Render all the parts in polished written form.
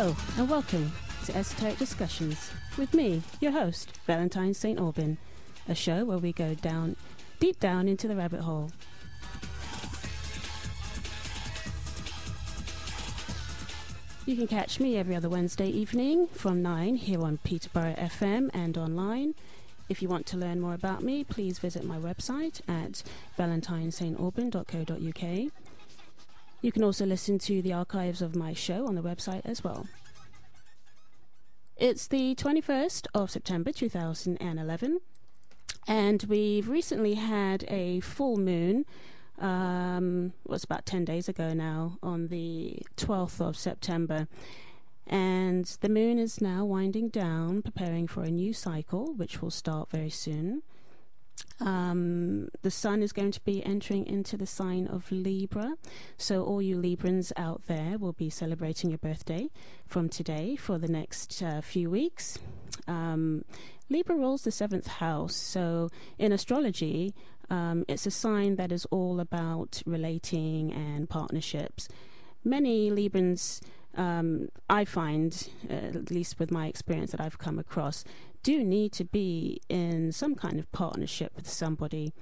Hello and welcome to Esoteric Discussions with me, your host, Valentine St. Aubin, a show where we go deep down into the rabbit hole. You can catch me every other Wednesday evening from 9 here on Peterborough FM and online. If you want to learn more about me, please visit my website at valentinesaintaubin.co.uk. You can also listen to the archives of my show on the website as well. It's the 21st of September 2011, and we've recently had a full moon. It's about 10 days ago now, on the 12th of September. And the moon is now winding down, preparing for a new cycle, which will start very soon. The sun is going to be entering into the sign of Libra. So all you Librans out there will be celebrating your birthday from today for the next few weeks. Libra rules the 7th house. So in astrology, it's a sign that is all about relating and partnerships. Many Librans, I find, at least with my experience that I've come across, do need to be in some kind of partnership with somebody.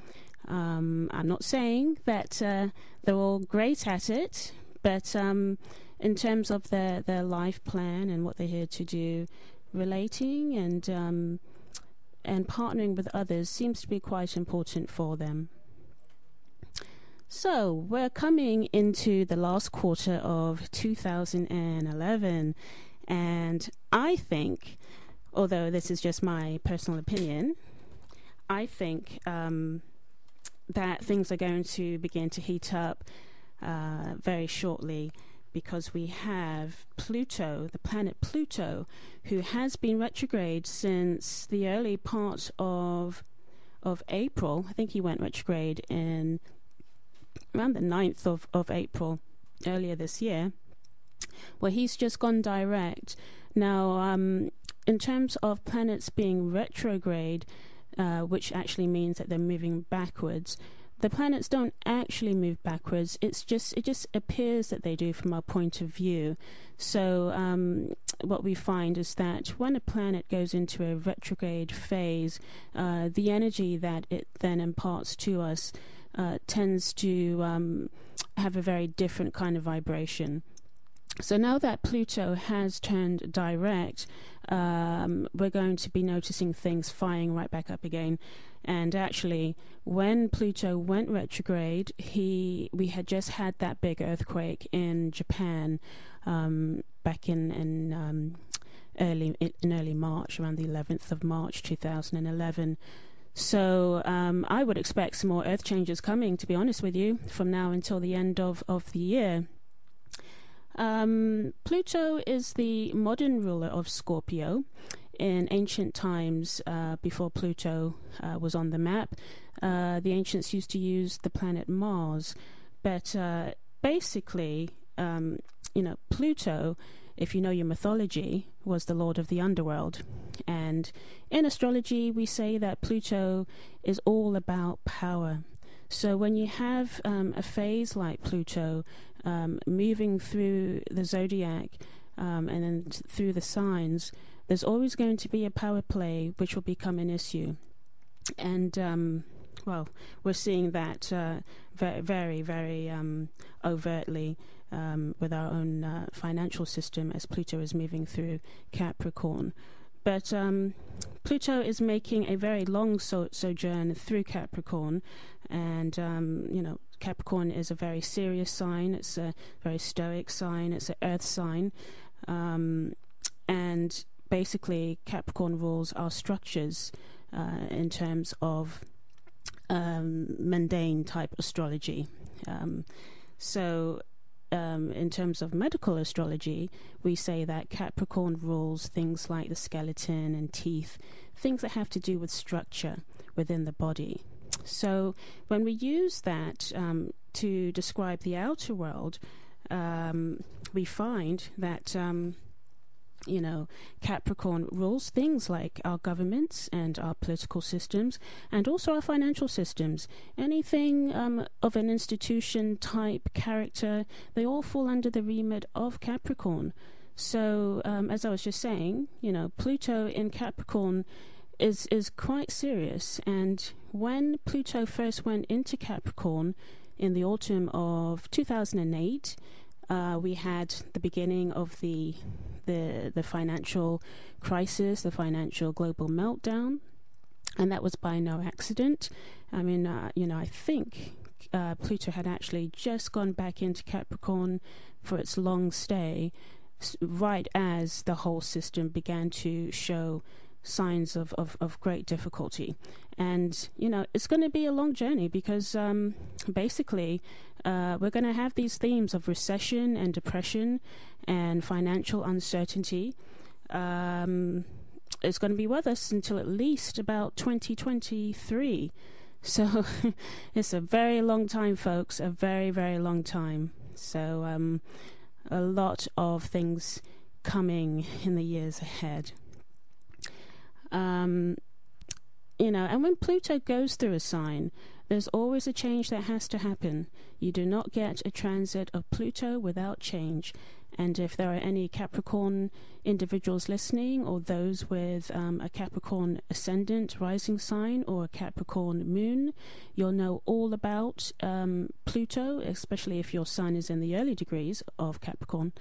I'm not saying that they're all great at it, but in terms of their life plan and what they're here to do, relating and partnering with others seems to be quite important for them. So we're coming into the last quarter of 2011, and I think, although this is just my personal opinion, I think that things are going to begin to heat up very shortly, because we have Pluto, the planet Pluto, who has been retrograde since the early part of April. I think he went retrograde in around the 9th of April earlier this year, where he's just gone direct. Now, in terms of planets being retrograde, which actually means that they're moving backwards, the planets don't actually move backwards. It just appears that they do from our point of view. So what we find is that when a planet goes into a retrograde phase, the energy that it then imparts to us tends to have a very different kind of vibration. So now that Pluto has turned direct, we're going to be noticing things firing right back up again. And actually, when Pluto went retrograde, we had just had that big earthquake in Japan back in early March, around the 11th of March 2011. So I would expect some more earth changes coming, to be honest with you, from now until the end of the year. Pluto is the modern ruler of Scorpio. In ancient times, before Pluto was on the map, the ancients used to use the planet Mars. But basically, Pluto, if you know your mythology, was the lord of the underworld. And in astrology, we say that Pluto is all about power. So when you have a phase like Pluto moving through the zodiac and then through the signs, there's always going to be a power play which will become an issue. And, we're seeing that very, very, very overtly with our own financial system as Pluto is moving through Capricorn. But Pluto is making a very long sojourn through Capricorn, and Capricorn is a very serious sign. It's a very stoic sign. It's an earth sign, and basically Capricorn rules our structures in terms of mundane type astrology. In terms of medical astrology, we say that Capricorn rules things like the skeleton and teeth, things that have to do with structure within the body. So when we use that to describe the outer world, we find that Capricorn rules things like our governments and our political systems, and also our financial systems. Anything of an institution type character, they all fall under the remit of Capricorn. So, as I was just saying, Pluto in Capricorn is quite serious. And when Pluto first went into Capricorn in the autumn of 2008, we had the beginning of the financial crisis, the financial global meltdown, and that was by no accident. I mean, I think Pluto had actually just gone back into Capricorn for its long stay, right as the whole system began to show signs of great difficulty. And it's going to be a long journey, because basically we're going to have these themes of recession and depression and financial uncertainty. It's going to be with us until at least about 2023. So it's a very long time, folks, a very, very long time. So a lot of things coming in the years ahead. And when Pluto goes through a sign, there's always a change that has to happen. You do not get a transit of Pluto without change. And if there are any Capricorn individuals listening, or those with a Capricorn ascendant rising sign or a Capricorn moon, you'll know all about Pluto, especially if your sun is in the early degrees of Capricorn.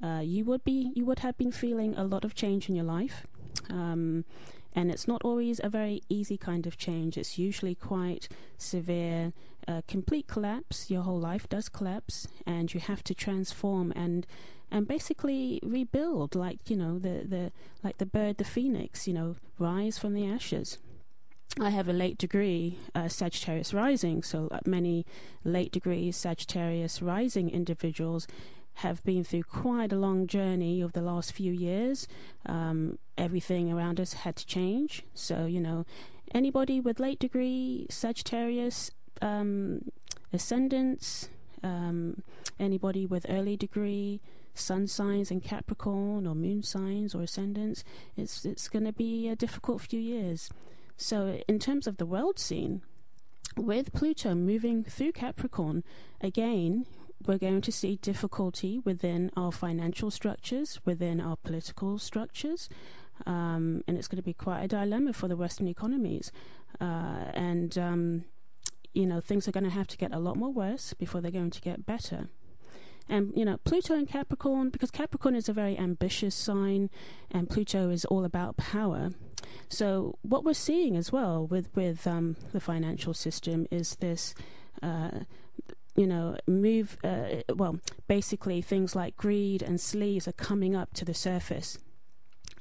You would have been feeling a lot of change in your life. And it's not always a very easy kind of change. It's usually quite severe, complete collapse. Your whole life does collapse, and you have to transform and basically rebuild, like like the bird, the phoenix. Rise from the ashes. I have a late degree Sagittarius rising, so many late degree Sagittarius rising individuals have been through quite a long journey of the last few years. Everything around us had to change. So, anybody with late degree Sagittarius ascendants, anybody with early degree sun signs in Capricorn or moon signs or ascendants, it's going to be a difficult few years. So in terms of the world scene, with Pluto moving through Capricorn, again, we're going to see difficulty within our financial structures, within our political structures, and it's going to be quite a dilemma for the Western economies. Things are going to have to get a lot more worse before they're going to get better. And, Pluto in Capricorn, because Capricorn is a very ambitious sign, and Pluto is all about power. So what we're seeing as well with the financial system is this basically things like greed and sleaze are coming up to the surface.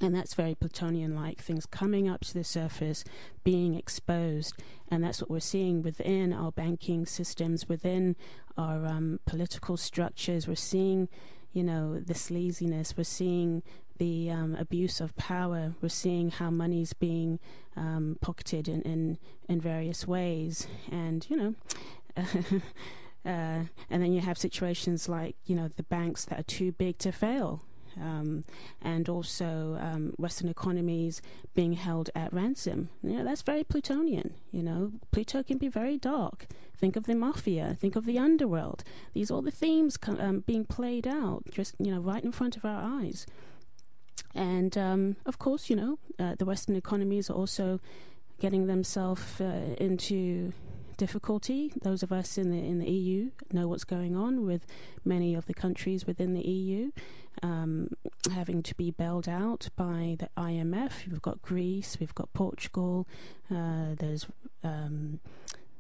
And that's very Plutonian-like, things coming up to the surface, being exposed. And that's what we're seeing within our banking systems, within our political structures. We're seeing, the sleaziness. We're seeing the abuse of power. We're seeing how money's being pocketed in various ways. And, and then you have situations like, the banks that are too big to fail. And also Western economies being held at ransom. That's very Plutonian. Pluto can be very dark. Think of the mafia. Think of the underworld. These are all the themes being played out just right in front of our eyes. And of course, the Western economies are also getting themselves into difficulty. Those of us in the EU know what's going on with many of the countries within the EU having to be bailed out by the IMF. We've got Greece, we've got Portugal, there's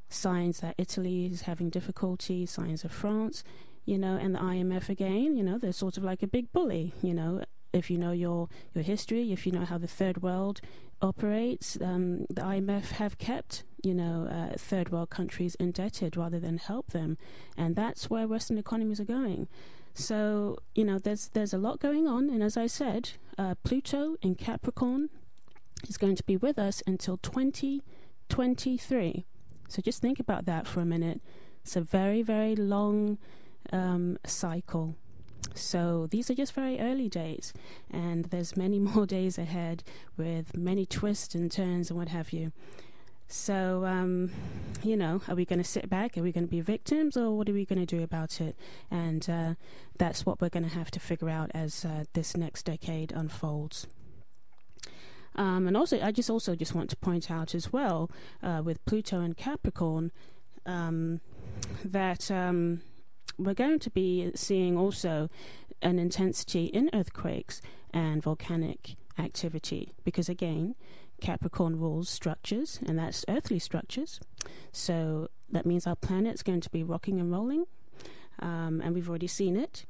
signs that Italy is having difficulty, signs of France, and the IMF again, they're sort of like a big bully, if you know your history, if you know how the third world operates, the IMF have kept third world countries indebted rather than help them, and that's where Western economies are going. So there's a lot going on, and as I said, Pluto in Capricorn is going to be with us until 2023. So just think about that for a minute. It's a very, very long cycle. So these are just very early days, and there's many more days ahead with many twists and turns and what have you. So are we going to sit back? Are we going to be victims, or what are we going to do about it? And that's what we're going to have to figure out as this next decade unfolds. And also, I just want to point out as well, with Pluto and Capricorn, that we're going to be seeing also an intensity in earthquakes and volcanic activity, because again, Capricorn rules structures, and that's earthly structures. So that means our planet's going to be rocking and rolling, and we've already seen it.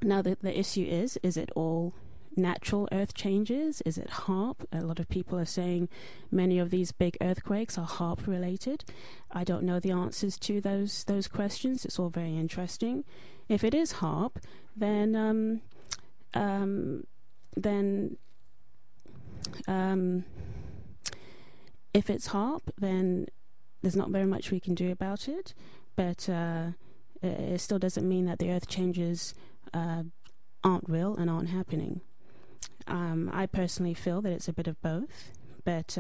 Now the issue is it all natural earth changes? Is it HAARP? A lot of people are saying many of these big earthquakes are HAARP related. I don't know the answers to those questions. It's all very interesting. If it is HAARP, then if it's HAARP, then there's not very much we can do about it. But it still doesn't mean that the earth changes aren't real and aren't happening. I personally feel that it's a bit of both, but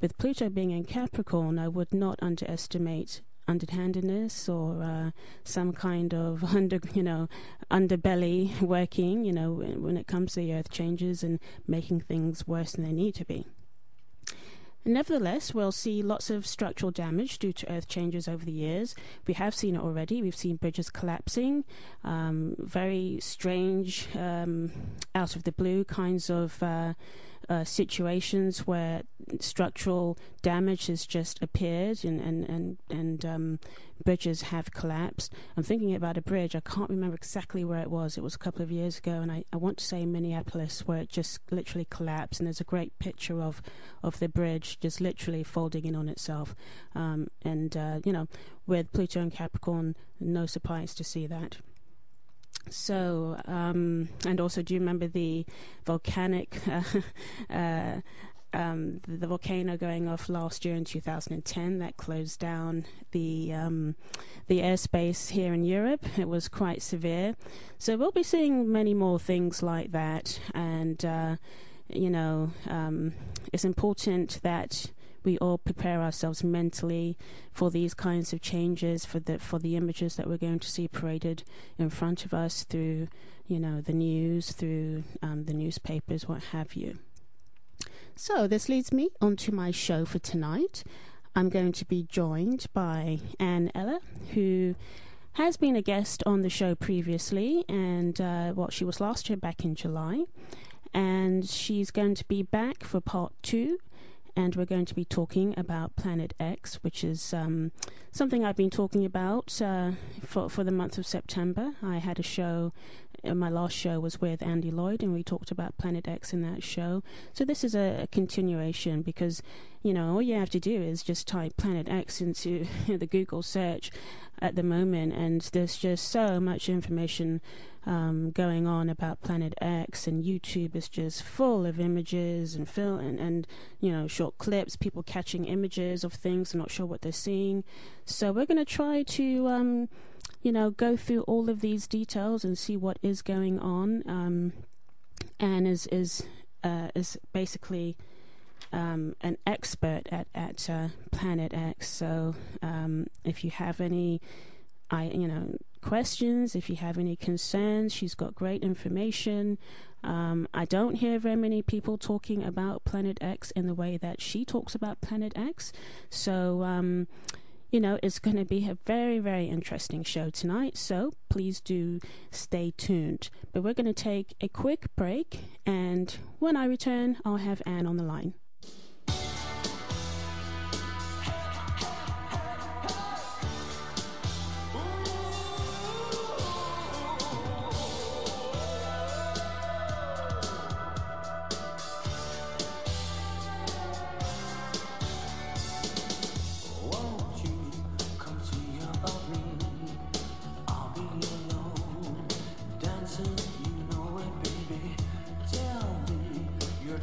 with Pluto being in Capricorn, I would not underestimate underhandedness or some kind of underbelly working, when it comes to the earth changes and making things worse than they need to be. Nevertheless, we'll see lots of structural damage due to earth changes over the years. We have seen it already. We've seen bridges collapsing, very strange, out of the blue kinds of situations where structural damage has just appeared and bridges have collapsed. I'm thinking about a bridge. I can't remember exactly where it was. It was a couple of years ago, and I want to say Minneapolis, where it just literally collapsed, and there's a great picture of the bridge just literally folding in on itself. With Pluto and Capricorn, no surprise to see that. So, and also, do you remember the volcanic, the volcano going off last year in 2010 that closed down the airspace here in Europe? It was quite severe. So we'll be seeing many more things like that, and it's important that we all prepare ourselves mentally for these kinds of changes, for the images that we're going to see paraded in front of us through, the news, through the newspapers, what have you. So this leads me onto my show for tonight. I'm going to be joined by Ann Eller, who has been a guest on the show previously, and she was last year back in July, and she's going to be back for part 2. And we're going to be talking about Planet X, which is something I've been talking about for the month of September. I had a show, my last show was with Andy Lloyd, and we talked about Planet X in that show. So this is a continuation, because, all you have to do is just type Planet X into the Google search at the moment, and there's just so much information going on about Planet X, and YouTube is just full of images and film and short clips, people catching images of things and not sure what they're seeing. So we're going to try to go through all of these details and see what is going on. And is basically an expert at Planet X. So if you have any questions, if you have any concerns, she's got great information. I don't hear very many people talking about Planet X in the way that she talks about Planet X. So, it's going to be a very, very interesting show tonight. So please do stay tuned. But we're going to take a quick break, and when I return, I'll have Ann on the line.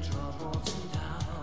Troubles and doubts.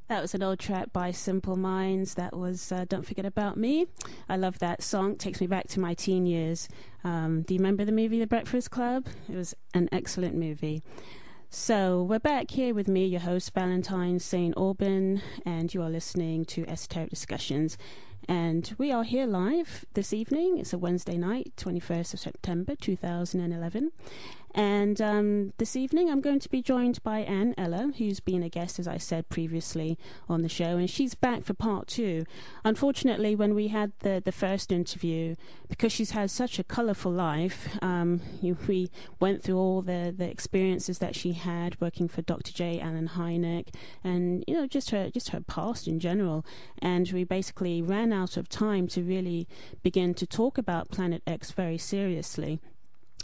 That was an old track by Simple Minds. That was Don't Forget About Me. I love that song. It takes me back to my teen years. Do you remember the movie The Breakfast Club? It was an excellent movie. So we're back here with me, your host, Valentine St. Aubin, and you are listening to Esoteric Discussions. And we are here live this evening. It's a Wednesday night, 21st of September, 2011. And this evening I'm going to be joined by Ann Eller, who's been a guest, as I said previously, on the show. And she's back for part two. Unfortunately, when we had the first interview, because she's had such a colourful life, we went through all the experiences that she had working for Dr. J. Allen Hynek and, just her past in general. And we basically ran out of time to really begin to talk about Planet X very seriously.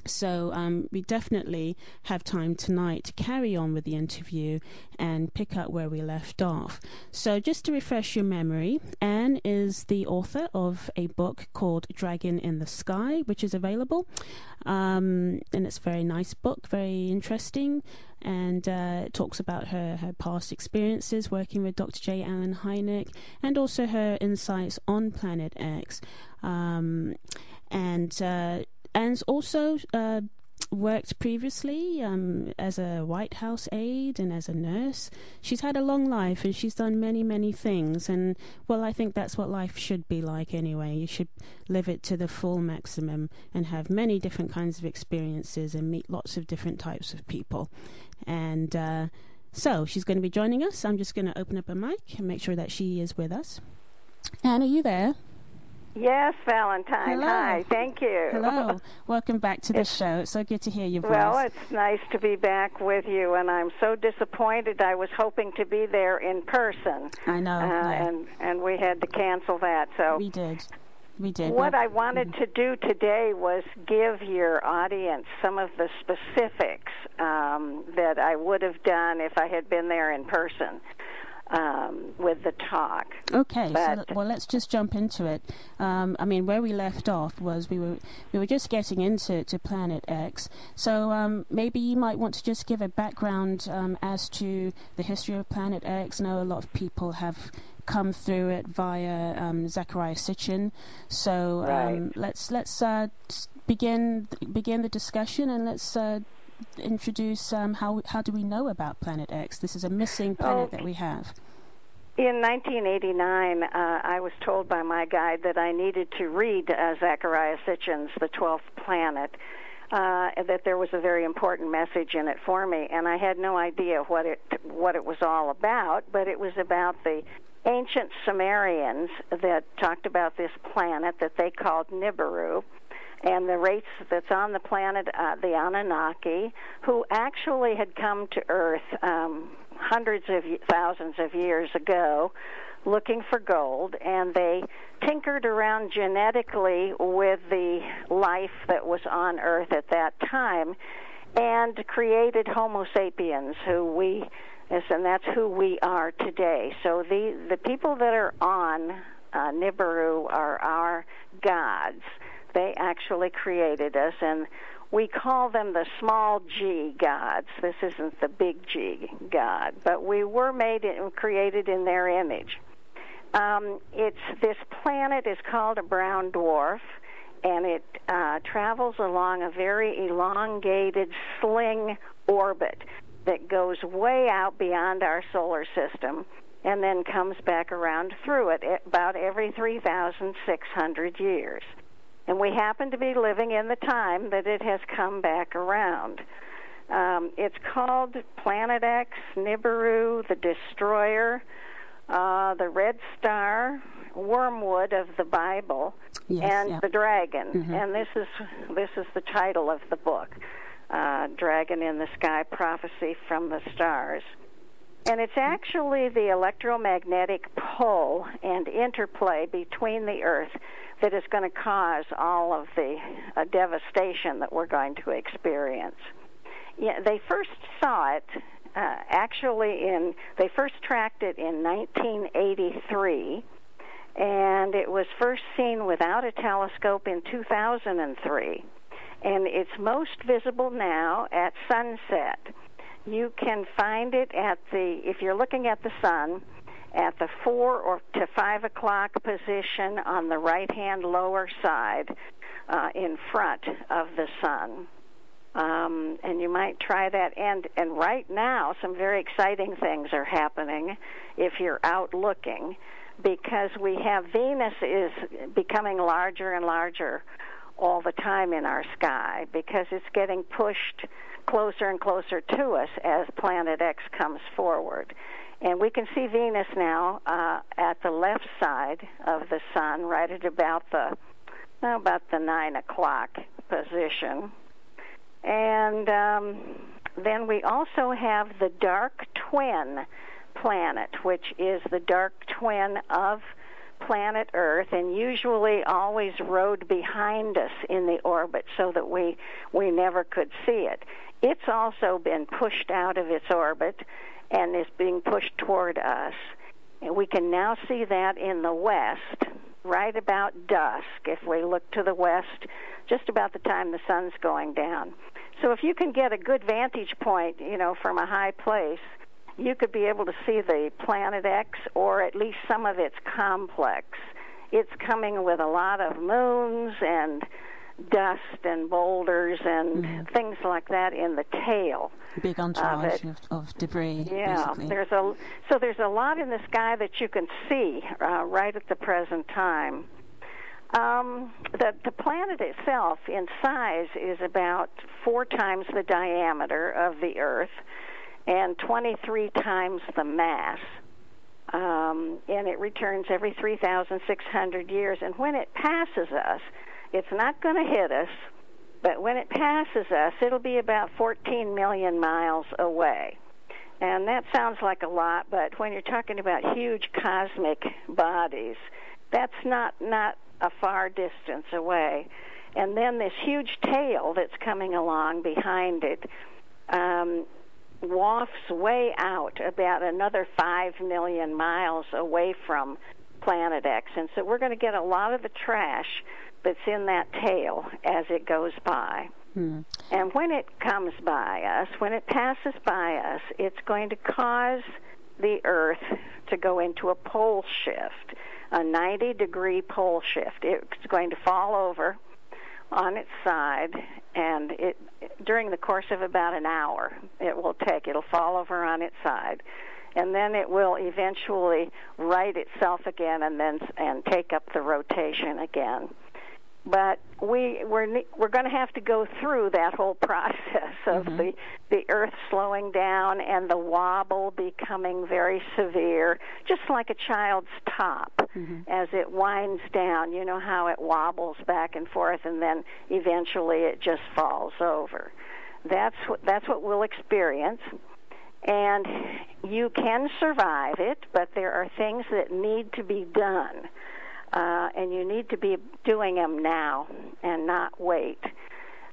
So we definitely have time tonight to carry on with the interview and pick up where we left off. So just to refresh your memory, Anne is the author of a book called Dragon in the Sky, which is available. And it's a very nice book, very interesting. And it talks about her past experiences working with Dr. J. Allen Hynek and also her insights on Planet X. And also worked previously as a White House aide and as a nurse. She's had a long life and she's done many, many things. And, well, I think that's what life should be like anyway. You should live it to the full maximum and have many different kinds of experiences and meet lots of different types of people. And so she's going to be joining us. I'm just going to open up a mic and make sure that she is with us. Anne, are you there? Yes, Valentine. Hello. Hi, thank you. Hello. Welcome back to the show. It's so good to hear your voice. Well, it's nice to be back with you, and I'm so disappointed. I was hoping to be there in person. I know. And we had to cancel that. So we did. What I wanted to do today was give your audience some of the specifics that I would have done if I had been there in person. With the talk. Okay, well, let's just jump into it. I mean, where we left off was we were just getting into Planet X. So maybe you might want to just give a background as to the history of Planet X. I know a lot of people have come through it via Zecharia Sitchin. So let's begin the discussion, and let's introduce how do we know about Planet X? This is a missing planet that we have. In 1989, I was told by my guide that I needed to read Zecharia Sitchin's The 12th Planet, that there was a very important message in it for me, and I had no idea what it was all about, but it was about the ancient Sumerians that talked about this planet that they called Nibiru, and the race that's on the planet, the Anunnaki, who actually had come to Earth hundreds of thousands of years ago looking for gold, and they tinkered around genetically with the life that was on Earth at that time and created Homo sapiens, and that's who we are today. So the people that are on Nibiru are our gods. They actually created us, and we call them the small g gods. This isn't the big G God, but we were made and created in their image. This planet is called a brown dwarf, and it travels along a very elongated sling orbit that goes way out beyond our solar system and then comes back around through it about every 3,600 years. And we happen to be living in the time that it has come back around. It's called Planet X, Nibiru, the Destroyer, the Red Star, Wormwood of the Bible, and the Dragon. Mm-hmm. And this is the title of the book, Dragon in the Sky, Prophecy from the Stars. And it's actually the electromagnetic pull and interplay between the Earth that is going to cause all of the devastation that we're going to experience. Yeah, they first saw it, they first tracked it in 1983, and it was first seen without a telescope in 2003. And it's most visible now at sunset. You can find it if you're looking at the sun, at the 4 or to 5 o'clock position on the right-hand lower side in front of the sun. And you might try that. And right now, some very exciting things are happening if you're out looking, because we have Venus is becoming larger and larger all the time in our sky, because it's getting pushed closer and closer to us as Planet X comes forward. And we can see Venus now at the left side of the sun, right at about the 9 o'clock position. And then we also have the dark twin planet, which is the dark twin of planet Earth, and usually always rode behind us in the orbit so that we never could see it. It's also been pushed out of its orbit and is being pushed toward us. And we can now see that in the west, right about dusk, if we look to the west, just about the time the sun's going down. So if you can get a good vantage point, from a high place, you could be able to see the Planet X, or at least some of its complex. It's coming with a lot of moons and dust and boulders and things like that in the tail. Big entourage of debris. Yeah, basically. there's a lot in the sky that you can see right at the present time. The planet itself in size is about 4 times the diameter of the Earth and 23 times the mass. And it returns every 3,600 years. And when it passes us, it's not going to hit us, but when it passes us, it'll be about 14 million miles away. And that sounds like a lot, but when you're talking about huge cosmic bodies, that's not a far distance away. And then this huge tail that's coming along behind it wafts way out about another 5 million miles away from Planet X. And so we're going to get a lot of the trash that's in that tail as it goes by. And when it comes by us, when it passes by us, it's going to cause the Earth to go into a pole shift, a 90-degree pole shift. It's going to fall over on its side, and during the course of about an hour, it'll fall over on its side, and then it will eventually right itself again and take up the rotation again. But we're going to have to go through that whole process of the Earth slowing down and the wobble becoming very severe, just like a child's top as it winds down. You know how it wobbles back and forth, and then eventually it just falls over. That's what we'll experience. And you can survive it, but there are things that need to be done. And you need to be doing them now and not wait,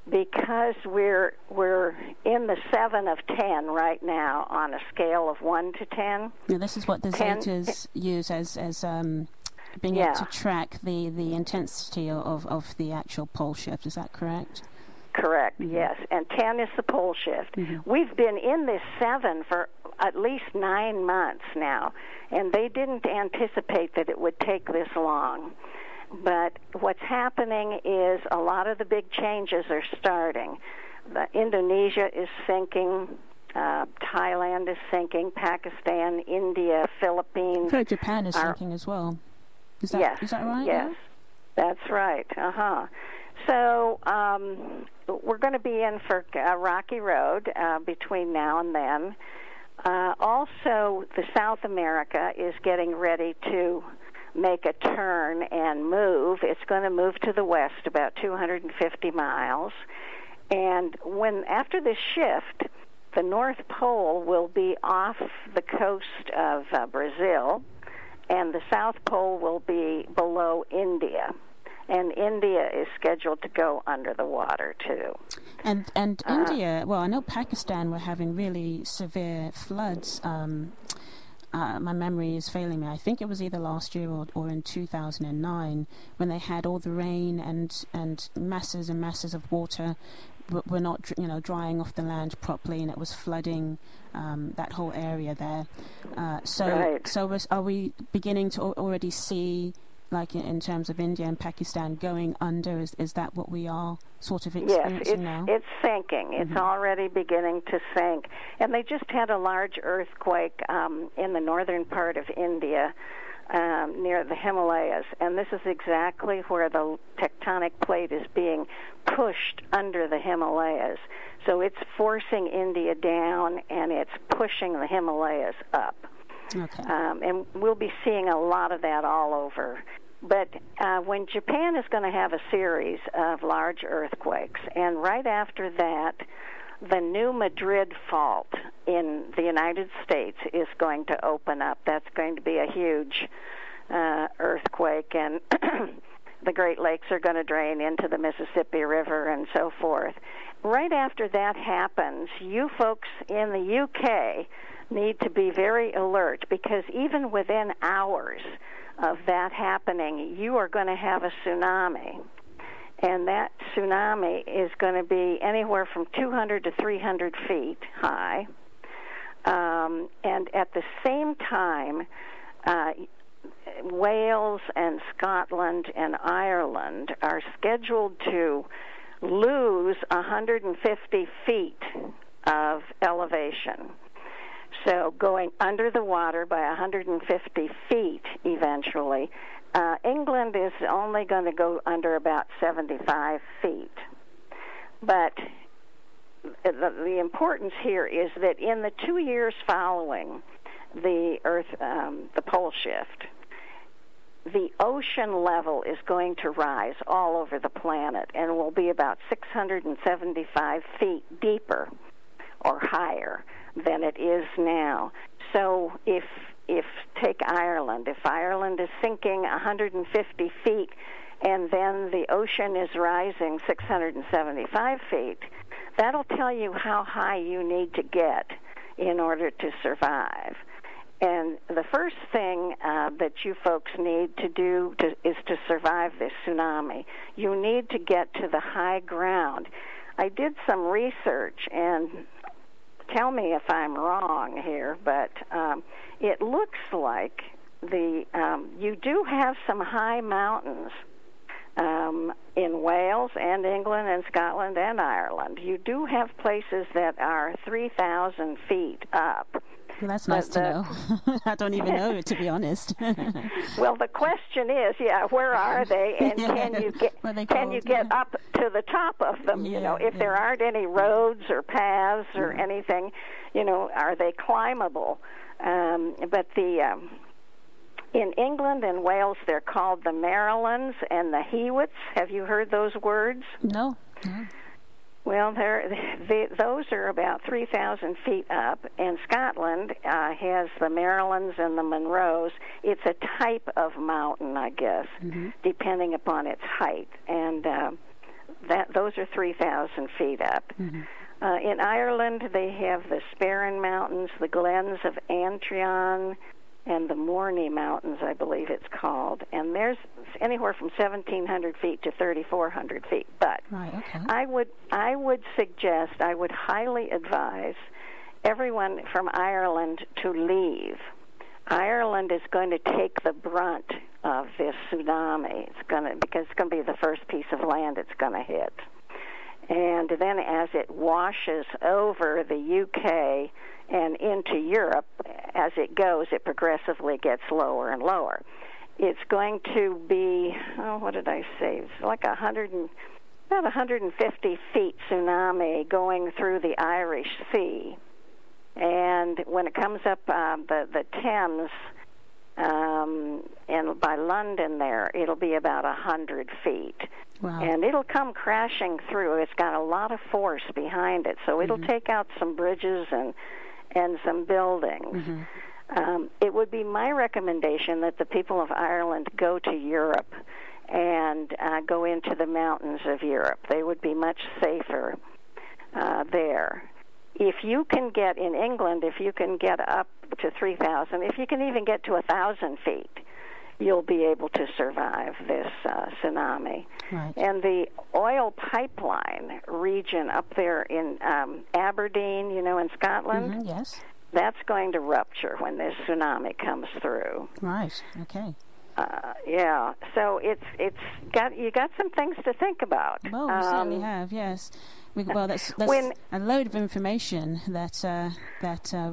because we're in the 7 of 10 right now on a scale of 1 to 10. Now, this is what the Zetas use as being able to track the intensity of the actual pole shift. Is that correct? Correct, yes. And 10 is the pole shift. We've been in this 7 for at least 9 months now, and they didn't anticipate that it would take this long. But what's happening is a lot of the big changes are starting. Indonesia is sinking, Thailand is sinking, Pakistan, India, Philippines. I've heard Japan is sinking as well. Is that right? Yes, that's right. So we're going to be in for a rocky road between now and then. Also, the South America is getting ready to make a turn and move. It's going to move to the west about 250 miles. And after this shift, the North Pole will be off the coast of Brazil, and the South Pole will be below India. And India is scheduled to go under the water, too. And India, well, I know Pakistan were having really severe floods. My memory is failing me. I think it was either last year or in 2009 when they had all the rain and masses and masses of water were not drying off the land properly, and it was flooding that whole area there. Are we beginning to already see, like in terms of India and Pakistan, going under? Is that what we are sort of experiencing now? Yes, it's sinking. It's already beginning to sink. And they just had a large earthquake in the northern part of India near the Himalayas. And this is exactly where the tectonic plate is being pushed under the Himalayas. So it's forcing India down, and it's pushing the Himalayas up. Okay. And we'll be seeing a lot of that all over. But when Japan is going to have a series of large earthquakes, and right after that, the New Madrid Fault in the United States is going to open up. That's going to be a huge earthquake, and the Great Lakes are going to drain into the Mississippi River and so forth. Right after that happens, you folks in the UK need to be very alert, because even within hours of that happening, you are going to have a tsunami. And that tsunami is going to be anywhere from 200 to 300 feet high. And at the same time, Wales and Scotland and Ireland are scheduled to lose 150 feet of elevation. So going under the water by 150 feet eventually. England is only going to go under about 75 feet. But the importance here is that in the 2 years following the Earth, the pole shift, the ocean level is going to rise all over the planet and will be about 675 feet deeper or higher than it is now. So if take Ireland, if Ireland is sinking 150 feet and then the ocean is rising 675 feet, that'll tell you how high you need to get in order to survive. And the first thing that you folks need to do is to survive this tsunami. You need to get to the high ground. I did some research, and tell me if I'm wrong here, but it looks like you do have some high mountains in Wales and England and Scotland and Ireland. You do have places that are 3,000 feet up. Well, that's nice to know. I don't even know it, to be honest. Well, the question is, where are they, and can you get up to the top of them? If there aren't any roads or paths or anything, are they climbable? But in England and Wales, they're called the Marilands and the Hewitts. Have you heard those words? No. Well, those are about 3,000 feet up, and Scotland has the Marilands and the Munros. It's a type of mountain, I guess, depending upon its height, and those are 3,000 feet up. In Ireland, they have the Sperrin Mountains, the Glens of Antrim, and the Morney Mountains, I believe it's called. And there's anywhere from 1,700 feet to 3,400 feet. But I would suggest, I would highly advise everyone from Ireland to leave. Ireland is going to take the brunt of this tsunami. Because it's going to be the first piece of land it's going to hit. And then as it washes over the UK and into Europe, as it goes, it progressively gets lower and lower. It's going to be, what did I say? It's like about 150 feet tsunami going through the Irish Sea. And when it comes up the Thames, and by London there, it'll be about 100 feet. Wow. And it'll come crashing through. It's got a lot of force behind it, so it'll take out some bridges and some buildings. It would be my recommendation that the people of Ireland go to Europe and go into the mountains of Europe. They would be much safer there. If you can get in England, if you can get up to 3,000, if you can even get to 1,000 feet, you'll be able to survive this tsunami. Right. And the oil pipeline region up there in Aberdeen, in Scotland, yes, that's going to rupture when this tsunami comes through. Right. Okay. So you got some things to think about. Well, we certainly have. Yes. That's a load of information that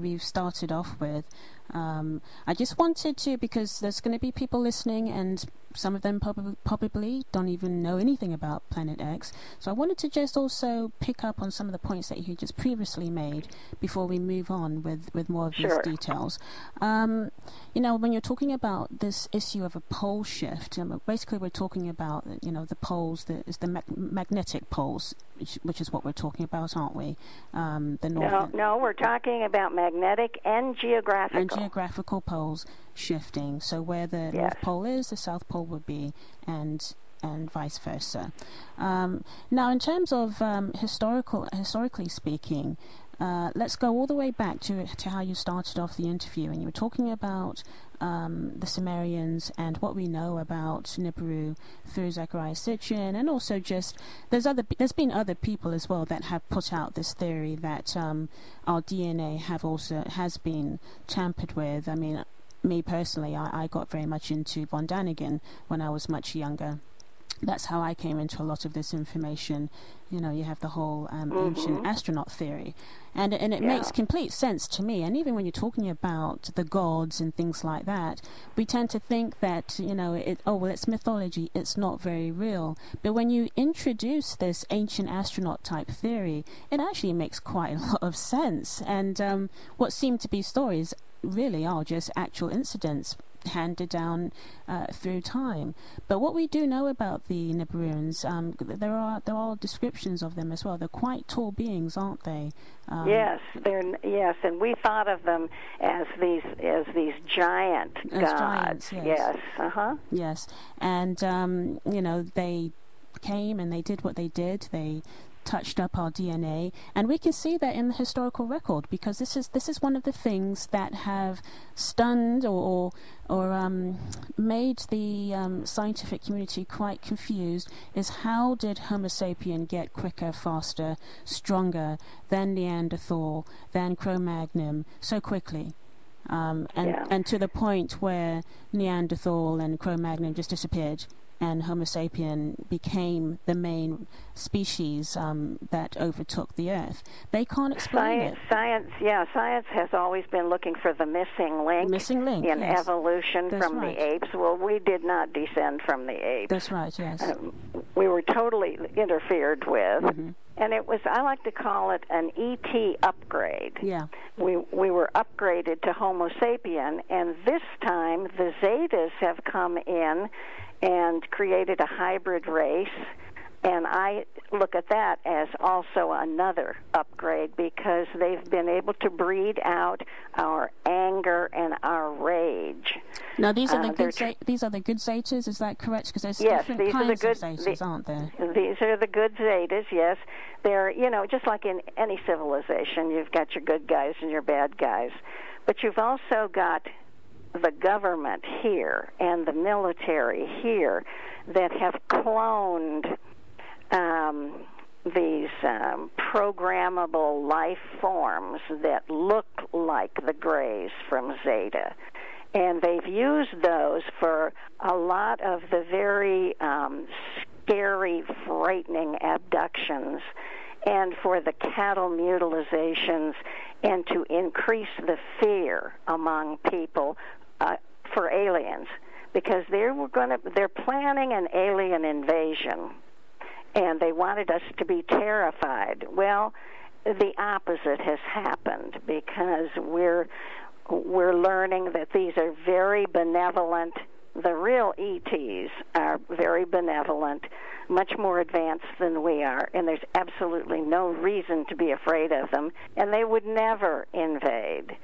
we've started off with. I just wanted to, because there's going to be people listening, and some of them probably don't even know anything about Planet X. So I wanted to just also pick up on some of the points that you just previously made before we move on with more of these details. When you're talking about this issue of a pole shift, basically we're talking about, the poles, the magnetic poles, which is what we're talking about, aren't we? The north. No, we're talking about magnetic and geographical. And geographical poles shifting. So where the North Pole is, the South Pole would be, and vice versa. Now, in terms of historically speaking, let's go all the way back to how you started off the interview, and you were talking about the Sumerians and what we know about Nibiru through Zecharia Sitchin, and also just there's been other people as well that have put out this theory that our DNA has been tampered with. I mean, me personally, I got very much into von Daniken when I was much younger. That's how I came into a lot of this information. You know, you have the whole ancient astronaut theory, and it makes complete sense to me. And even when you're talking about the gods and things like that, we tend to think that, you know, it's mythology, it's not very real. But when you introduce this ancient astronaut type theory, it actually makes quite a lot of sense. And what seem to be stories really are just actual incidents handed down through time. But what we do know about the Nibiruans, there are descriptions of them as well. They're quite tall beings, aren't they? Yes, and we thought of them as these giant gods. Giants, yes. Yes, and you know, they came and they did what they did. They touched up our DNA, and we can see that in the historical record, because this is one of the things that have stunned or made the scientific community quite confused, is how did Homo sapien get quicker, faster, stronger than Neanderthal, than Cro-Magnon so quickly? And to the point where Neanderthal and Cro-Magnon just disappeared, and Homo sapien became the main species that overtook the Earth. They can't explain it. Science has always been looking for the missing link in evolution. That's from the apes. Well, we did not descend from the apes. That's right, yes. We were totally interfered with. Mm-hmm. And it was, I like to call it an ET upgrade. Yeah. We were upgraded to Homo sapien, and this time the Zetas have come in and created a hybrid race, and I look at that as also another upgrade, because they've been able to breed out our anger and our rage. Now, these are the good Zetas, is that correct? Because there's different kinds of Zetas, aren't there? These are the good Zetas, yes. They're, you know, just like in any civilization, you've got your good guys and your bad guys. But you've also got the government here and the military here that have cloned these programmable life forms that look like the Greys from Zeta. And they've used those for a lot of the very scary, frightening abductions, and for the cattle mutilations, and to increase the fear among people for aliens, because they're planning an alien invasion, and they wanted us to be terrified. Well, the opposite has happened, because we're learning that these are very benevolent. The real ETs are very benevolent, much more advanced than we are, and there's absolutely no reason to be afraid of them, and they would never invade.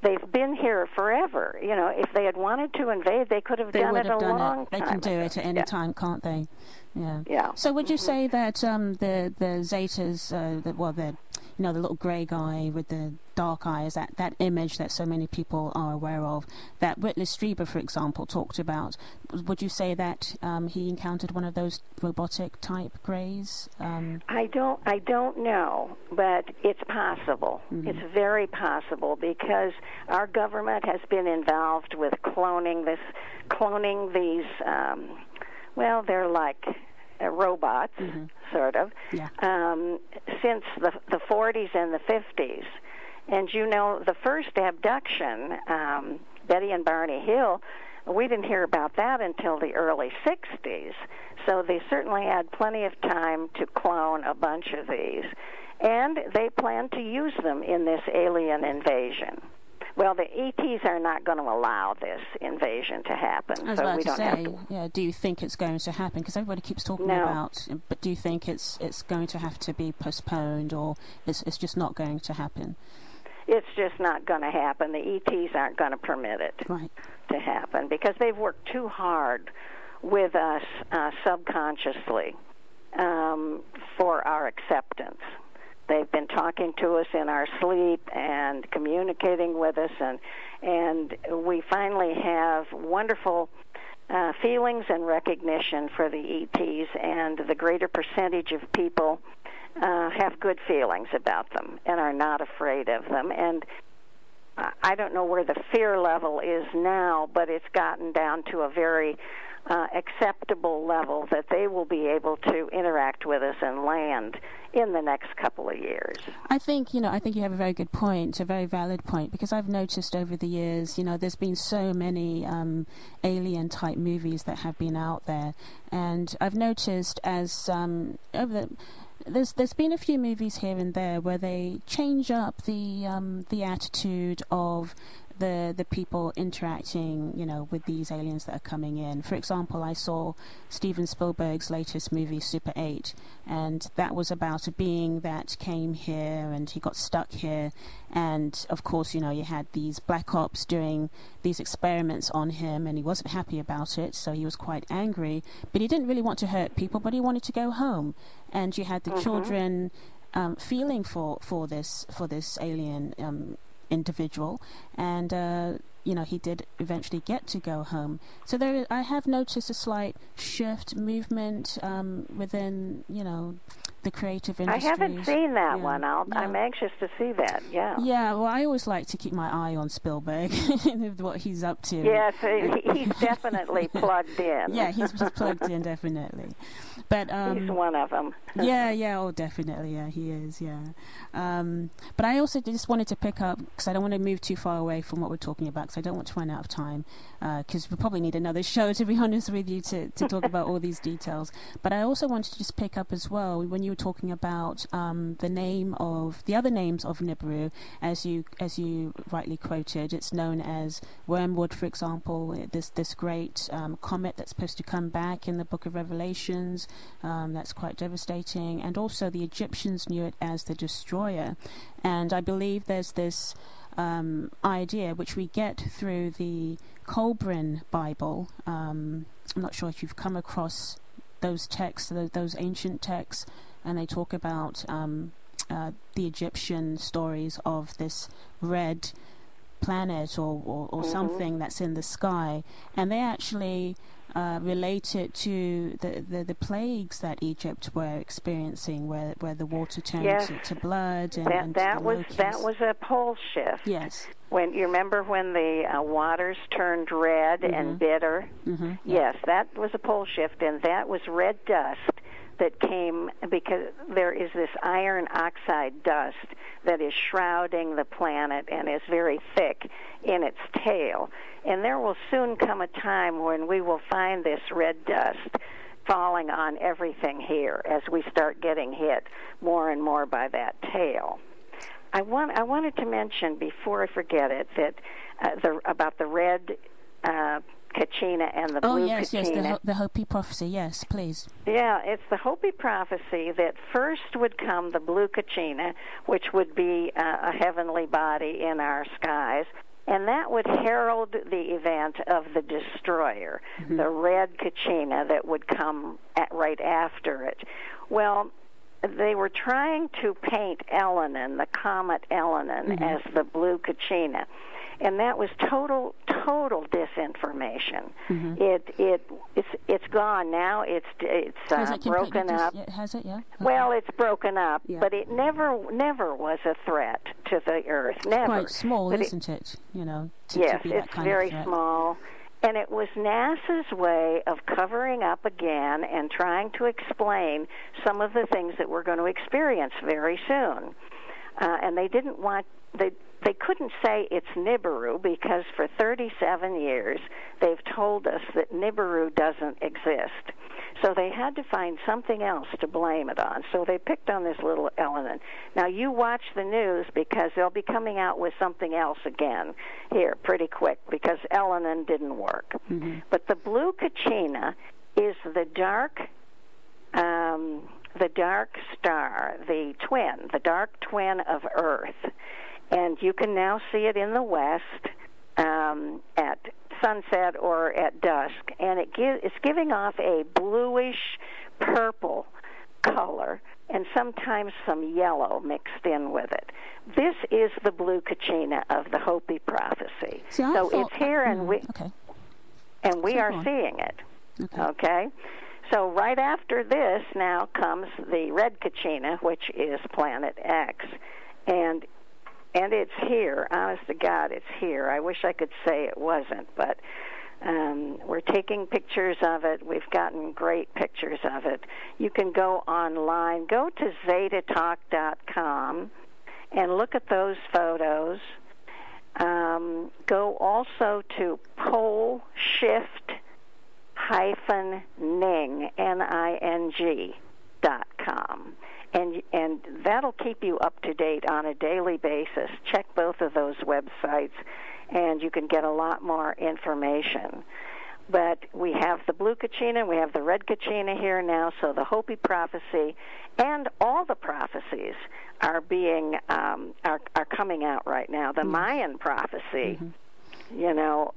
They've been here forever. You know, if they had wanted to invade, they could have done it a long time. They can do it at any time, can't they? Yeah. So would you say that the Zetas, the little grey guy with the dark eyes, that image that so many people are aware of, that Whitley Strieber, for example, talked about, would you say that he encountered one of those robotic type greys? I don't know, but it's possible. Mm-hmm. It's very possible, because our government has been involved with cloning these. They're like robots, mm-hmm. sort of, since the 40s and the 50s. And, you know, the first abduction, Betty and Barney Hill, we didn't hear about that until the early 60s. So they certainly had plenty of time to clone a bunch of these. And they plan to use them in this alien invasion. Well, the ETs are not going to allow this invasion to happen. I was about to say, do you think it's going to happen? Because everybody keeps talking about, but do you think it's going to have to be postponed, or it's just not going to happen? It's just not going to happen. The ETs aren't going to permit it to happen, because they've worked too hard with us subconsciously for our acceptance. They've been talking to us in our sleep and communicating with us, and we finally have wonderful feelings and recognition for the ETs, and the greater percentage of people have good feelings about them and are not afraid of them. And I don't know where the fear level is now, but it's gotten down to a very acceptable level that they will be able to interact with us and land in the next couple of years. I think you have a very good point, a very valid point, because I've noticed over the years, there's been so many alien-type movies that have been out there, and I've noticed as there's been a few movies here and there where they change up the attitude of the people interacting, with these aliens that are coming in. For example, I saw Steven Spielberg's latest movie, Super 8, and that was about a being that came here and he got stuck here. And, of course, you had these black ops doing these experiments on him, and he wasn't happy about it, so he was quite angry. But he didn't really want to hurt people, but he wanted to go home. And you had the children feeling for this alien individual, and he did eventually get to go home. So I have noticed a slight shift, movement within the creative industry. I haven't seen that one. I'm anxious to see that. Yeah, well, I always like to keep my eye on Spielberg and what he's up to. Yes, he's definitely plugged in. Yeah, he's plugged in, definitely. But he's one of them. Oh, definitely, yeah, he is, yeah. But I also just wanted to pick up, because I don't want to move too far away from what we're talking about, because I don't want to run out of time, because we probably need another show, to be honest with you, to talk about all these details. But I also wanted to just pick up as well, when you were talking about the other names of Nibiru, as you rightly quoted. It's known as Wormwood, for example, this great comet that's supposed to come back in the Book of Revelations. That's quite devastating. And also the Egyptians knew it as the Destroyer. And I believe there's this idea which we get through the Colburn Bible. I'm not sure if you've come across those texts, those ancient texts, and they talk about the Egyptian stories of this red planet or something that's in the sky, and they actually relate it to the plagues that Egypt were experiencing, where the water turned to blood, and that was a pole shift. Yes. When you remember when the waters turned red and bitter, yes, that was a pole shift, and that was red dust that came because there is this iron oxide dust that is shrouding the planet and is very thick in its tail. And there will soon come a time when we will find this red dust falling on everything here as we start getting hit more and more by that tail. I wanted to mention, before I forget it, that about the red Kachina and the blue Kachina. Yes, the Hopi prophecy. Yes, please. Yeah, it's the Hopi prophecy that first would come the blue Kachina, which would be a heavenly body in our skies, and that would herald the event of the Destroyer, the red Kachina that would come right after it. Well, they were trying to paint Elenin, the comet Elenin, as the blue Kachina. And that was total disinformation. It's gone now. It's broken up. Has it? Yeah. Okay. Well, it's broken up, but it never was a threat to the Earth. Never. It's quite small, isn't it? Yes, it's very small. And it was NASA's way of covering up again and trying to explain some of the things that we're going to experience very soon. And they didn't want they couldn't say it's Nibiru because for 37 years they've told us that Nibiru doesn't exist. So they had to find something else to blame it on. So they picked on this little Elenin. Now you watch the news because they'll be coming out with something else again here pretty quick because Elenin didn't work. But the blue Kachina is the dark star, the dark twin of Earth. And you can now see it in the west at sunset or at dusk, and it's giving off a bluish purple color and sometimes some yellow mixed in with it. This is the blue Kachina of the Hopi prophecy. It's here, and we are seeing it. Okay? So right after this now comes the red Kachina, which is Planet X, and And it's here. Honest to God, it's here. I wish I could say it wasn't, but we're taking pictures of it. We've gotten great pictures of it. You can go online. Go to zetatalk.com and look at those photos. Go also to poleshift-ning, NING.com. And that'll keep you up to date on a daily basis. Check both of those websites, and you can get a lot more information. But we have the blue Kachina, we have the red Kachina here now, so the Hopi prophecy and all the prophecies are being are coming out right now. The Mayan prophecy, you know,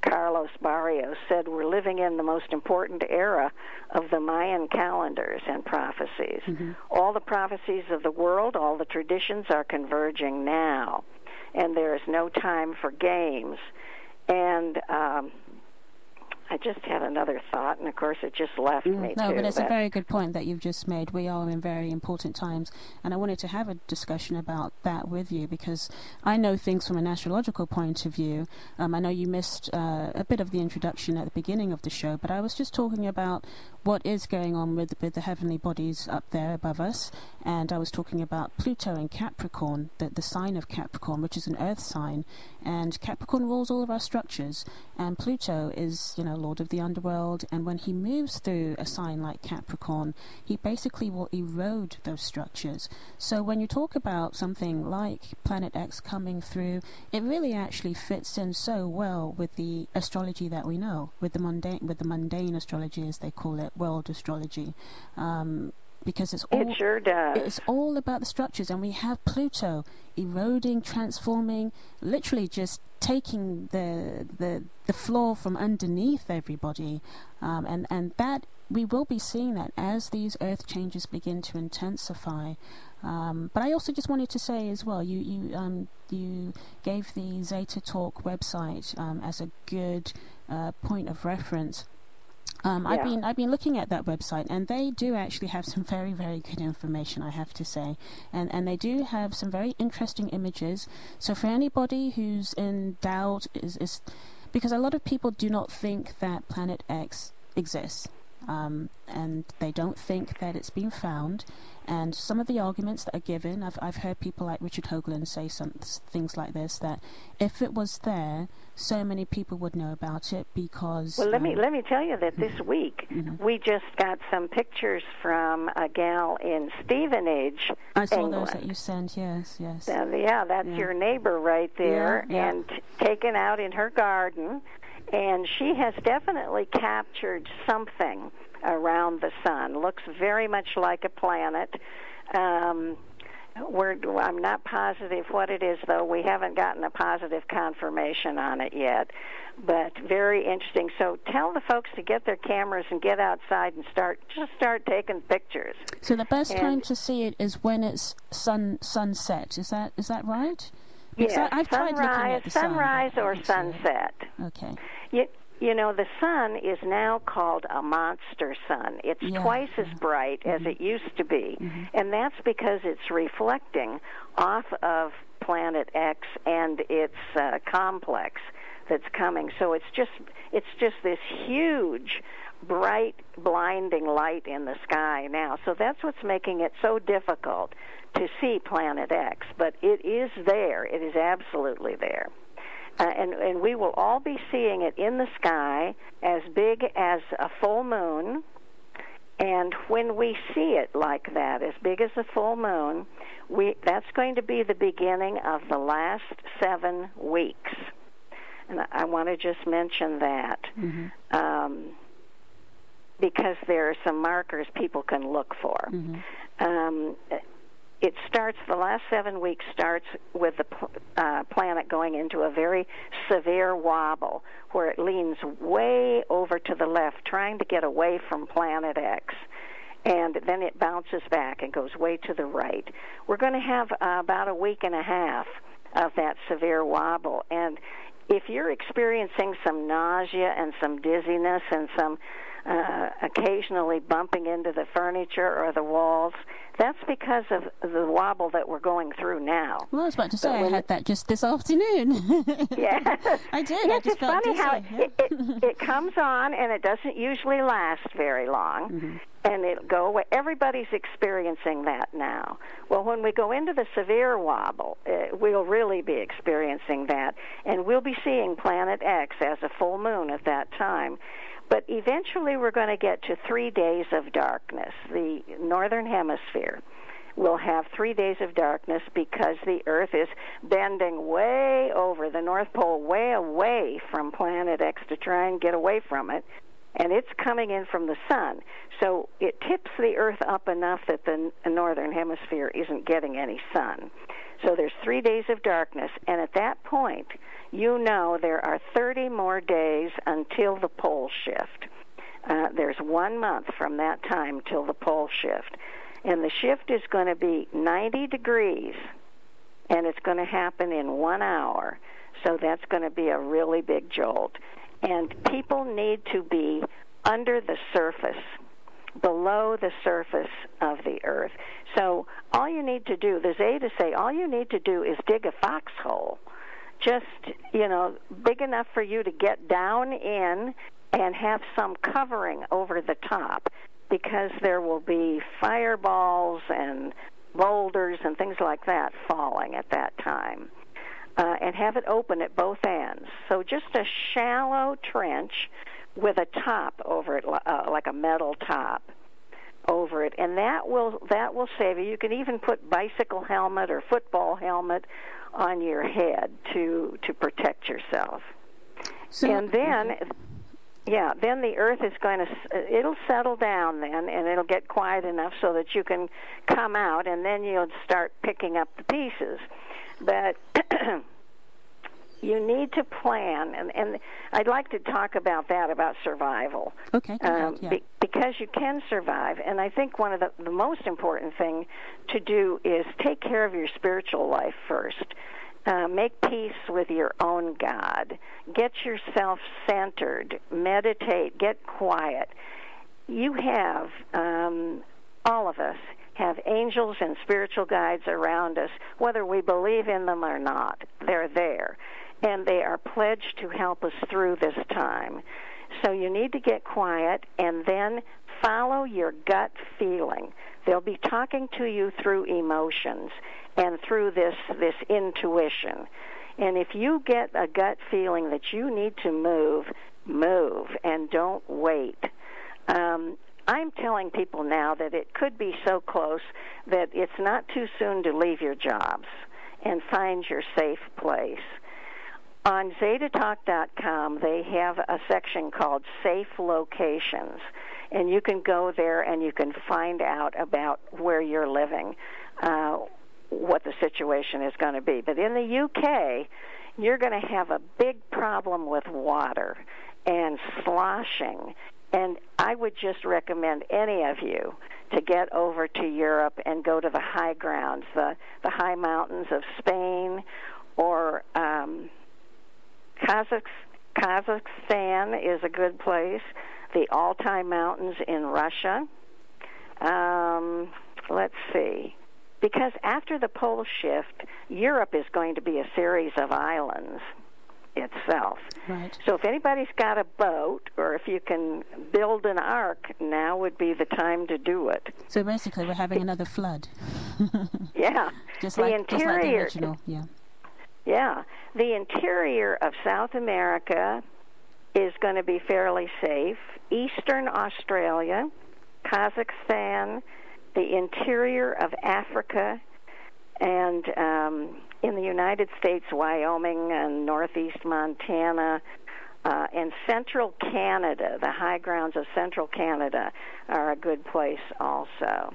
Carlos Barrios said we're living in the most important era of the Mayan calendars and prophecies. All the prophecies of the world, all the traditions are converging now, and there is no time for games. And I just had another thought, and of course it just left me. No, but it's a very good point that you've just made. We are in very important times, and I wanted to have a discussion about that with you because I know things from an astrological point of view. I know you missed a bit of the introduction at the beginning of the show, but I was just talking about what is going on with the heavenly bodies up there above us, and I was talking about Pluto in Capricorn, the sign of Capricorn, which is an earth sign, and Capricorn rules all of our structures, and Pluto is, you know, Lord of the underworld, and when he moves through a sign like Capricorn, he basically will erode those structures. So when you talk about something like Planet X coming through, it really actually fits in so well with the astrology that we know, with the mundane astrology, as they call it, world astrology. Because it sure does. It's all about the structures, and we have Pluto eroding, transforming, literally just taking the floor from underneath everybody, and that we will be seeing that as these earth changes begin to intensify. But I also just wanted to say as well, you gave the Zeta Talk website as a good point of reference. I've been looking at that website, and they do actually have some very, very good information, I have to say, and they do have some very interesting images. So for anybody who's in doubt, is because a lot of people do not think that Planet X exists, and they don't think that it's been found. And some of the arguments that are given, I've heard people like Richard Hoagland say some things like this, that if it was there, so many people would know about it because... Well, let me tell you that this week we just got some pictures from a gal in Stevenage, I saw England. those that you sent, yes. That's your neighbor right there, and taken out in her garden, and she has definitely captured something around the sun. Looks very much like a planet. I'm not positive what it is, though. We haven't gotten a positive confirmation on it yet, but very interesting. So tell the folks to get their cameras and get outside and start taking pictures. So the best time to see it is when it's sunset. Is that right? Because yes, I've tried looking at the sunrise or sunset. Okay. You know, the sun is now called a monster sun. It's twice as bright as it used to be, and that's because it's reflecting off of Planet X and its complex that's coming. So it's just this huge, bright, blinding light in the sky now. So that's what's making it so difficult to see Planet X. But it is there. It is absolutely there. And we will all be seeing it in the sky as big as a full moon. And when we see it like that, as big as a full moon, that's going to be the beginning of the last 7 weeks. And I want to just mention that because there are some markers people can look for. It starts, the last 7 weeks starts with the planet going into a very severe wobble where it leans way over to the left, trying to get away from Planet X. And then it bounces back and goes way to the right. We're going to have about a week and a half of that severe wobble. And if you're experiencing some nausea and some dizziness and some occasionally bumping into the furniture or the walls. That's because of the wobble that we're going through now. Well, I was about to say, I had that just this afternoon. Yeah. I did. Yeah, I just it's felt funny dizzy. how it comes on, and it doesn't usually last very long, and it'll go away. Everybody's experiencing that now. Well, when we go into the severe wobble, we'll really be experiencing that, and we'll be seeing Planet X as a full moon at that time. But eventually we're going to get to 3 days of darkness. The northern hemisphere will have 3 days of darkness because the Earth is bending way over the North Pole, way away from Planet X to try and get away from it, and it's coming in from the sun. So it tips the Earth up enough that the northern hemisphere isn't getting any sun. So there's 3 days of darkness, and at that point, you know there are 30 more days until the pole shift. There's 1 month from that time till the pole shift. And the shift is going to be 90 degrees, and it's going to happen in 1 hour. So that's going to be a really big jolt. And people need to be under the surface, below the surface of the Earth. So all you need to do, the Zeta say, all you need to do is dig a foxhole, just, big enough for you to get down in and have some covering over the top, because there will be fireballs and boulders and things like that falling at that time. And have it open at both ends. So just a shallow trench with a top over it, like a metal top over it, and that will save you. You can even put bicycle helmet or football helmet on your head to protect yourself. So, and then, then the Earth is it'll settle down then, and it'll get quiet enough so that you can come out, and then you'll start picking up the pieces. But you need to plan, and I'd like to talk about that, about survival. Okay. Because you can survive, and I think one of the most important thing to do is take care of your spiritual life first. Make peace with your own God. Get yourself centered. Meditate. Get quiet. You have, all of us, have angels and spiritual guides around us, whether we believe in them or not. They're there, and they are pledged to help us through this time. So you need to get quiet and then follow your gut feeling. They'll be talking to you through emotions and through this intuition. And if you get a gut feeling that you need to move, and don't wait. I'm telling people now that it could be so close that it's not too soon to leave your jobs and find your safe place. On ZetaTalk.com, they have a section called Safe Locations, and you can go there and you can find out about where you're living, what the situation is going to be. But in the UK, you're going to have a big problem with water and sloshing. And I would just recommend any of you to get over to Europe and go to the high grounds, the high mountains of Spain, or Kazakhstan is a good place, the Altai Mountains in Russia. Let's see. Because after the pole shift, Europe is going to be a series of islands itself. Right. So if anybody's got a boat, or if you can build an ark, now would be the time to do it. So basically we're having another flood. Yeah. Just like the original. Yeah. Yeah. The interior of South America is going to be fairly safe. Eastern Australia, Kazakhstan, the interior of Africa, and in the United States, Wyoming and northeast Montana, and central Canada, the high grounds of central Canada are a good place also.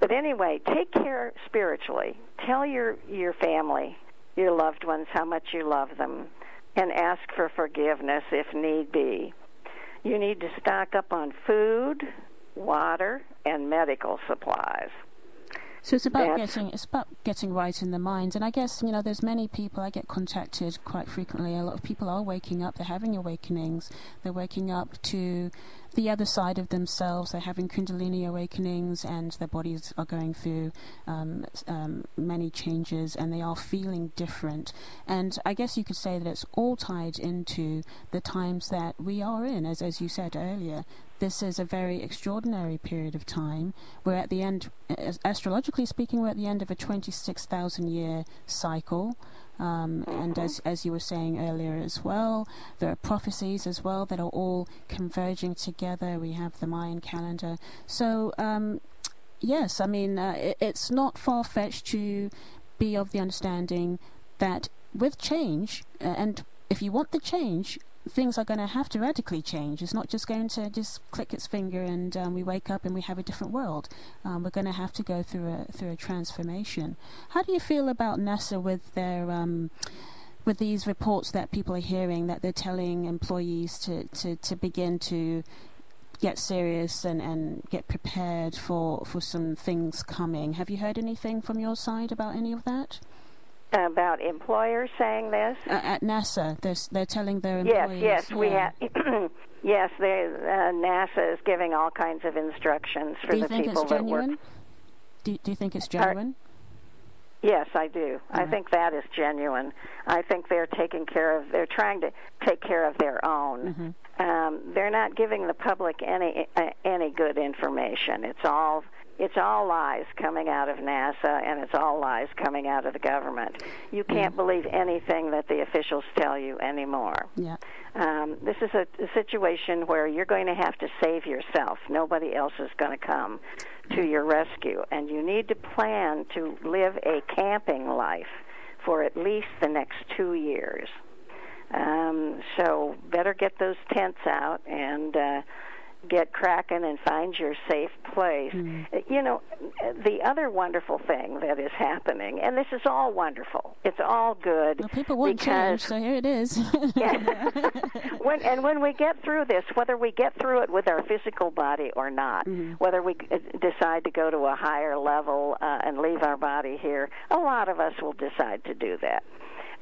But anyway, take care spiritually. Tell your family, your loved ones, how much you love them, and ask for forgiveness if need be. You need to stock up on food, water, and medical supplies. So it's about getting right in the mind. And I guess, there's many people, I get contacted quite frequently. A lot of people are waking up, they're having awakenings, they're waking up to the other side of themselves. They're having Kundalini awakenings, and their bodies are going through many changes, and they are feeling different. And I guess you could say that it's all tied into the times that we are in, as you said earlier. This is a very extraordinary period of time. We're at the end, astrologically speaking, we're at the end of a 26,000-year cycle. And as you were saying earlier as well, there are prophecies as well that are all converging together. We have the Mayan calendar. So, yes, I mean, it's not far-fetched to be of the understanding that with change, and if you want the change, things are going to have to radically change. It's not just going to just click its finger and we wake up and we have a different world. We're going to have to go through a transformation. How do you feel about NASA with their with these reports that people are hearing, that they're telling employees to begin to get serious and get prepared for some things coming? Have you heard anything from your side about any of that? About employers saying this? At NASA, they're telling their employees. Yes, we have. Yes, NASA is giving all kinds of instructions for the people that work. Do you think it's genuine? Yes, I do. I think that is genuine. I think they're they're trying to take care of their own. Mm-hmm. They're not giving the public any good information. It's all lies coming out of NASA, and it's all lies coming out of the government. You can't believe anything that the officials tell you anymore. Yeah. This is a situation where you're going to have to save yourself. Nobody else is going to come to your rescue, and you need to plan to live a camping life for at least the next 2 years. So better get those tents out and get cracking and find your safe place. You know, the other wonderful thing that is happening, and this is all wonderful, it's all good. Well, people want change, so here it is. When we get through this, whether we get through it with our physical body or not, whether we decide to go to a higher level and leave our body here, a lot of us will decide to do that.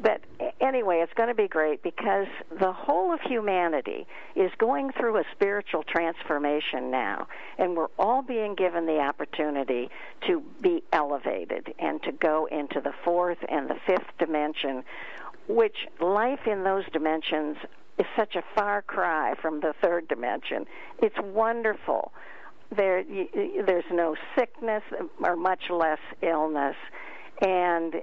But anyway, it's going to be great because the whole of humanity is going through a spiritual transformation now, and we're all being given the opportunity to be elevated and to go into the fourth and the fifth dimension, which life in those dimensions is such a far cry from the third dimension. It's wonderful. There's no sickness or much less illness, and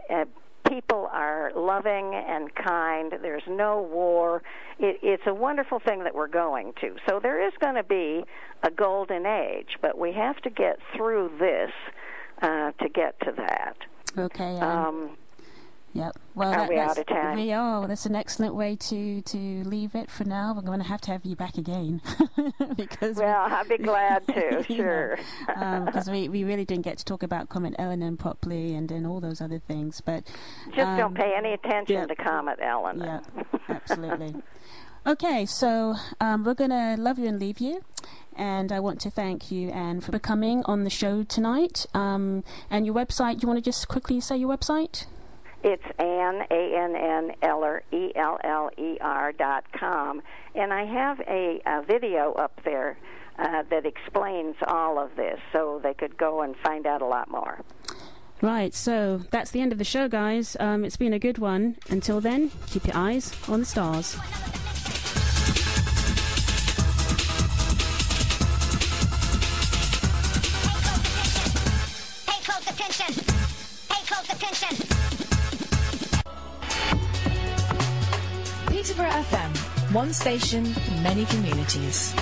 people are loving and kind. There's no war. It's a wonderful thing that we're going to. So there is going to be a golden age, but we have to get through this to get to that. Okay. Yep. Well, are we out of time? We are. That's an excellent way to leave it for now. We're going to have you back again. Because I'd be glad to, sure. Because we really didn't get to talk about Comet Eleanor properly and all those other things. But just don't pay any attention to Comet Eleanor. Yeah, absolutely. Okay, so we're going to love you and leave you. And I want to thank you, Anne, for coming on the show tonight. And your website, you want to just quickly say your website? It's Ann, A-N-N, Eller, ELLER.com. And I have a video up there that explains all of this, so they could go and find out a lot more. Right, so that's the end of the show, guys. It's been a good one. Until then, keep your eyes on the stars. Pay close attention. Pay close attention. Peterborough FM, one station, many communities.